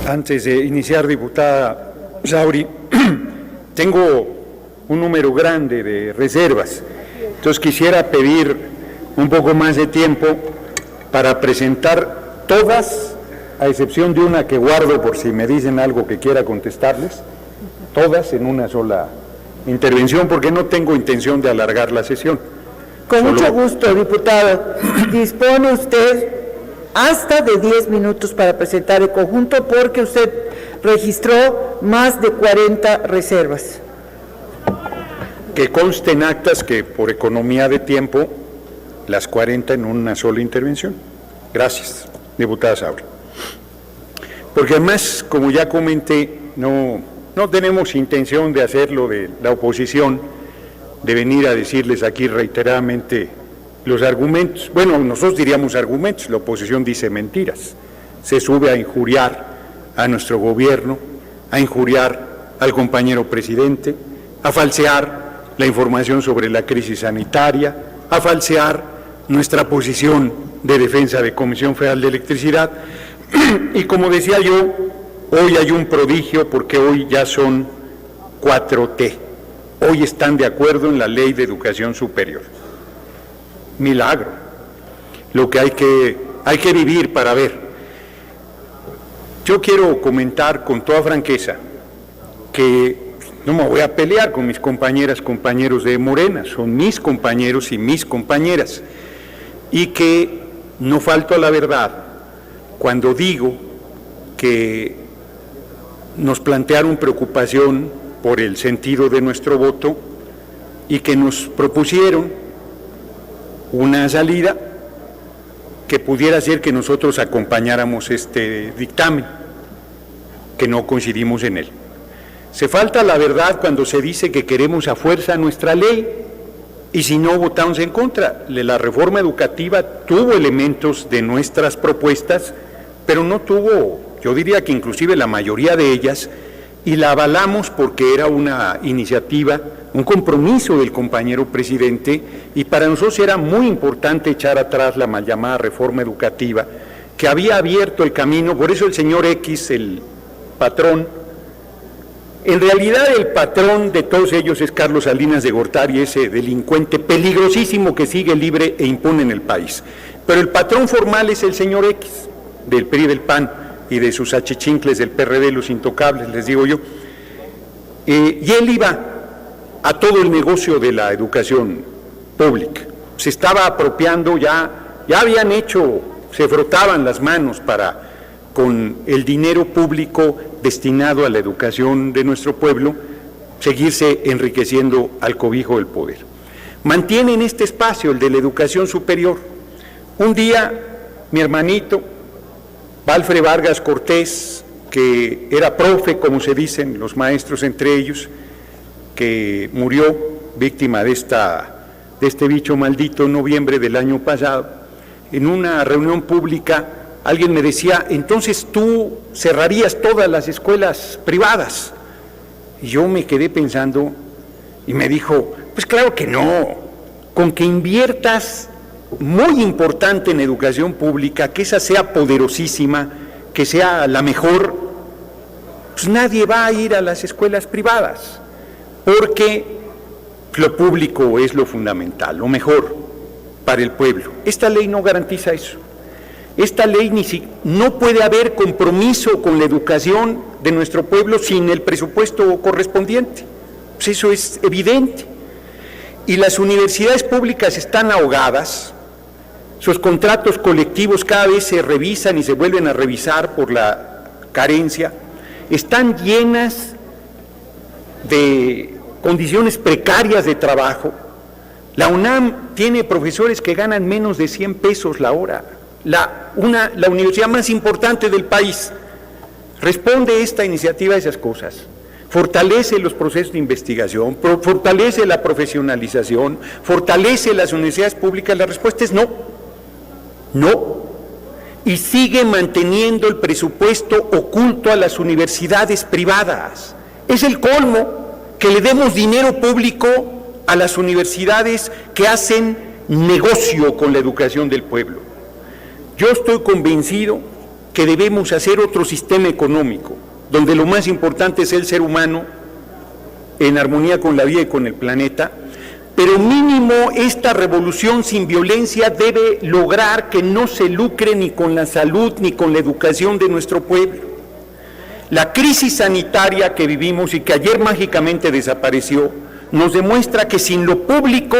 Antes de iniciar, diputada Sauri, tengo un número grande de reservas, entonces quisiera pedir un poco más de tiempo para presentar todas, a excepción de una que guardo por si me dicen algo que quiera contestarles, todas en una sola intervención, porque no tengo intención de alargar la sesión. Con mucho gusto, diputado. Dispone usted hasta de 10 minutos para presentar el conjunto, porque usted registró más de 40 reservas. Que conste en actas que por economía de tiempo, las 40 en una sola intervención. Gracias, diputada Sauri. Porque además, como ya comenté, no tenemos intención de hacerlo de la oposición, de venir a decirles aquí reiteradamente los argumentos. Bueno, nosotros diríamos argumentos, la oposición dice mentiras. Se sube a injuriar a nuestro gobierno, a injuriar al compañero presidente, a falsear la información sobre la crisis sanitaria, a falsear nuestra posición de defensa de Comisión Federal de Electricidad. Y como decía yo, hoy hay un prodigio porque hoy ya son 4T. Hoy están de acuerdo en la Ley de Educación Superior. Milagro. Lo que hay que vivir para ver. Yo quiero comentar con toda franqueza que no me voy a pelear con mis compañeras, compañeros de Morena, son mis compañeros y mis compañeras, y que no falto a la verdad cuando digo que nos plantearon preocupación por el sentido de nuestro voto y que nos propusieron una salida que pudiera ser que nosotros acompañáramos este dictamen, que no coincidimos en él. Se falta la verdad cuando se dice que queremos a fuerza nuestra ley y si no votamos en contra. La reforma educativa tuvo elementos de nuestras propuestas, pero no tuvo, yo diría que inclusive la mayoría de ellas, y la avalamos porque era una iniciativa, un compromiso del compañero presidente, y para nosotros era muy importante echar atrás la mal llamada reforma educativa, que había abierto el camino. Por eso el señor X, el patrón, en realidad el patrón de todos ellos es Carlos Salinas de Gortari, ese delincuente peligrosísimo que sigue libre e impune en el país. Pero el patrón formal es el señor X, del PRI, del PAN, y de sus achichincles del PRD, los intocables, les digo yo. Y él iba a todo el negocio de la educación pública. Se estaba apropiando, ya habían hecho, se frotaban las manos con el dinero público destinado a la educación de nuestro pueblo, seguirse enriqueciendo al cobijo del poder. Mantienen este espacio, el de la educación superior. Un día, mi hermanito, Valfre Vargas Cortés, que era profe, como se dicen los maestros entre ellos, que murió víctima de este bicho maldito en noviembre del año pasado, en una reunión pública, alguien me decía, entonces tú cerrarías todas las escuelas privadas. Y yo me quedé pensando y me dijo, pues claro que no, con que inviertas muy importante en educación pública, que esa sea poderosísima, que sea la mejor, pues nadie va a ir a las escuelas privadas, porque lo público es lo fundamental, lo mejor para el pueblo. Esta ley no garantiza eso. Esta ley no puede haber compromiso con la educación de nuestro pueblo sin el presupuesto correspondiente. Pues eso es evidente. Y las universidades públicas están ahogadas, sus contratos colectivos cada vez se revisan y se vuelven a revisar por la carencia, están llenas de condiciones precarias de trabajo. La UNAM tiene profesores que ganan menos de 100 pesos la hora. La universidad más importante del país. Responde esta iniciativa a esas cosas. Fortalece los procesos de investigación, fortalece la profesionalización, fortalece las universidades públicas. La respuesta es no. No. Y sigue manteniendo el presupuesto oculto a las universidades privadas. Es el colmo que le demos dinero público a las universidades que hacen negocio con la educación del pueblo. Yo estoy convencido que debemos hacer otro sistema económico, donde lo más importante es el ser humano en armonía con la vida y con el planeta, pero mínimo esta revolución sin violencia debe lograr que no se lucre ni con la salud ni con la educación de nuestro pueblo. La crisis sanitaria que vivimos y que ayer mágicamente desapareció, nos demuestra que sin lo público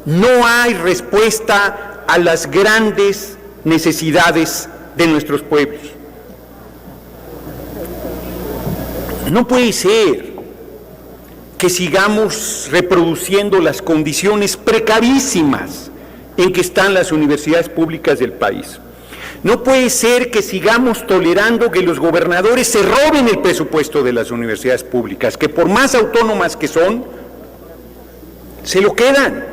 no hay respuesta a las grandes necesidades de nuestros pueblos. No puede ser que sigamos reproduciendo las condiciones precarísimas en que están las universidades públicas del país. No puede ser que sigamos tolerando que los gobernadores se roben el presupuesto de las universidades públicas, que por más autónomas que son, se lo quedan,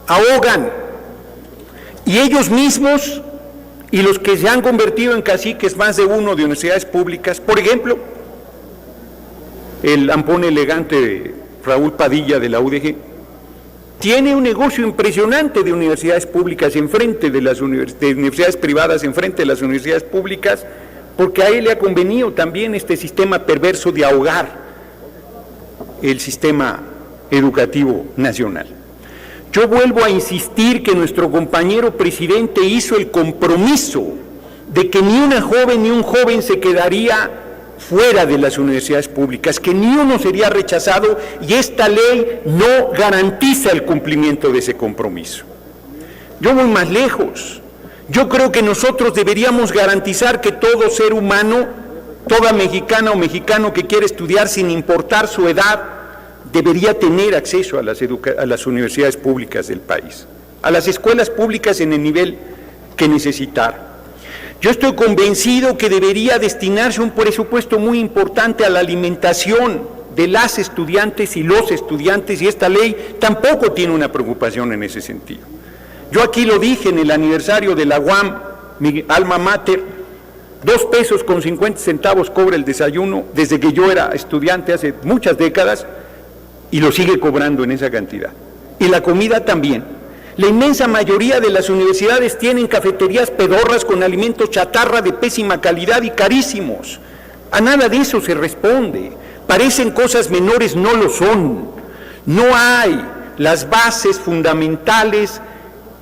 ahogan, y ellos mismos y los que se han convertido en caciques, más de uno, de universidades públicas, por ejemplo, el ampón elegante de Raúl Padilla de la UDG, tiene un negocio impresionante de universidades públicas enfrente de las universidades privadas, enfrente de las universidades públicas, porque a él le ha convenido también este sistema perverso de ahogar el sistema educativo nacional. Yo vuelvo a insistir que nuestro compañero presidente hizo el compromiso de que ni una joven ni un joven se quedaría fuera de las universidades públicas, que ni uno sería rechazado, y esta ley no garantiza el cumplimiento de ese compromiso. Yo voy más lejos. Yo creo que nosotros deberíamos garantizar que todo ser humano, toda mexicana o mexicano que quiere estudiar sin importar su edad, debería tener acceso a las universidades públicas del país, a las escuelas públicas en el nivel que necesitar. Yo estoy convencido que debería destinarse un presupuesto muy importante a la alimentación de las estudiantes y los estudiantes, y esta ley tampoco tiene una preocupación en ese sentido. Yo aquí lo dije en el aniversario de la UAM, mi alma mater, 2.50 pesos cobra el desayuno desde que yo era estudiante hace muchas décadas, y lo sigue cobrando en esa cantidad. Y la comida también. La inmensa mayoría de las universidades tienen cafeterías pedorras con alimentos chatarra de pésima calidad y carísimos. A nada de eso se responde. Parecen cosas menores, no lo son. No hay las bases fundamentales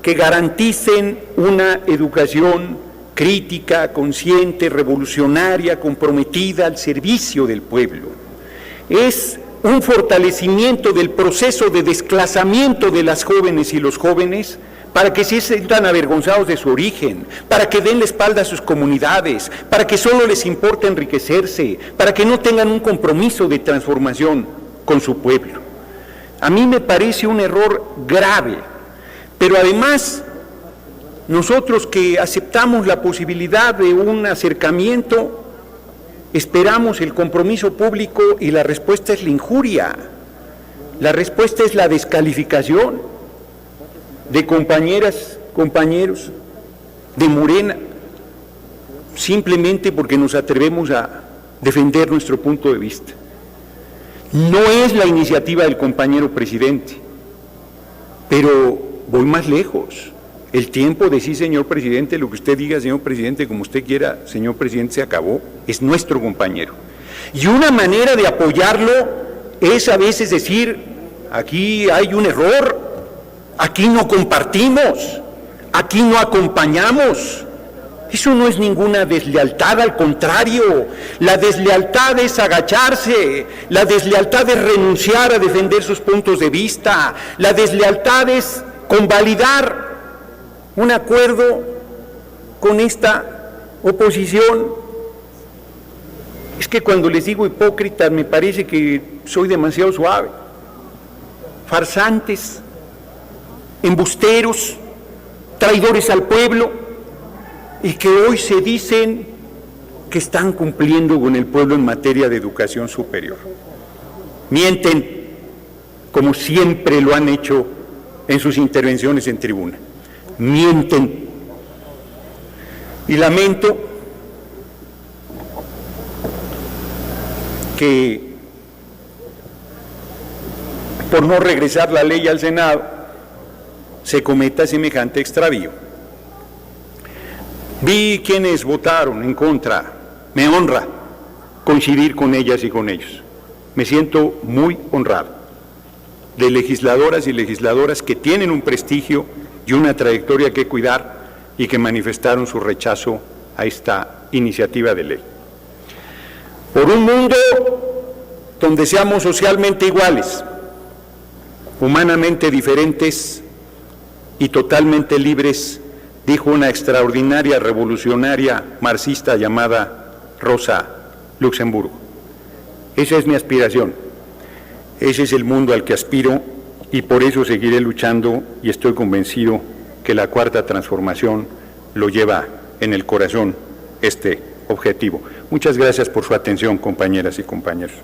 que garanticen una educación crítica, consciente, revolucionaria, comprometida al servicio del pueblo. Es un fortalecimiento del proceso de desclasamiento de las jóvenes y los jóvenes para que se sientan avergonzados de su origen, para que den la espalda a sus comunidades, para que solo les importe enriquecerse, para que no tengan un compromiso de transformación con su pueblo. A mí me parece un error grave, pero además nosotros que aceptamos la posibilidad de un acercamiento, esperamos el compromiso público y la respuesta es la injuria, la respuesta es la descalificación de compañeras, compañeros de Morena, simplemente porque nos atrevemos a defender nuestro punto de vista. No es la iniciativa del compañero presidente, pero voy más lejos. El tiempo de sí, señor presidente, lo que usted diga, señor presidente, como usted quiera, señor presidente, se acabó. Es nuestro compañero. Y una manera de apoyarlo es a veces decir, aquí hay un error, aquí no compartimos, aquí no acompañamos. Eso no es ninguna deslealtad, al contrario, la deslealtad es agacharse, la deslealtad es renunciar a defender sus puntos de vista, la deslealtad es convalidar un acuerdo con esta oposición. Es que cuando les digo hipócritas me parece que soy demasiado suave. Farsantes, embusteros, traidores al pueblo, y que hoy se dicen que están cumpliendo con el pueblo en materia de educación superior. Mienten, como siempre lo han hecho en sus intervenciones en tribuna. Mienten. Y lamento que por no regresar la ley al Senado se cometa semejante extravío. Vi quienes votaron en contra. Me honra coincidir con ellas y con ellos. Me siento muy honrado de legisladoras y legisladoras que tienen un prestigio y una trayectoria que cuidar y que manifestaron su rechazo a esta iniciativa de ley. Por un mundo donde seamos socialmente iguales, humanamente diferentes y totalmente libres, dijo una extraordinaria revolucionaria marxista llamada Rosa Luxemburgo. Esa es mi aspiración, ese es el mundo al que aspiro y por eso seguiré luchando y estoy convencido que la Cuarta Transformación lo lleva en el corazón este objetivo. Muchas gracias por su atención, compañeras y compañeros.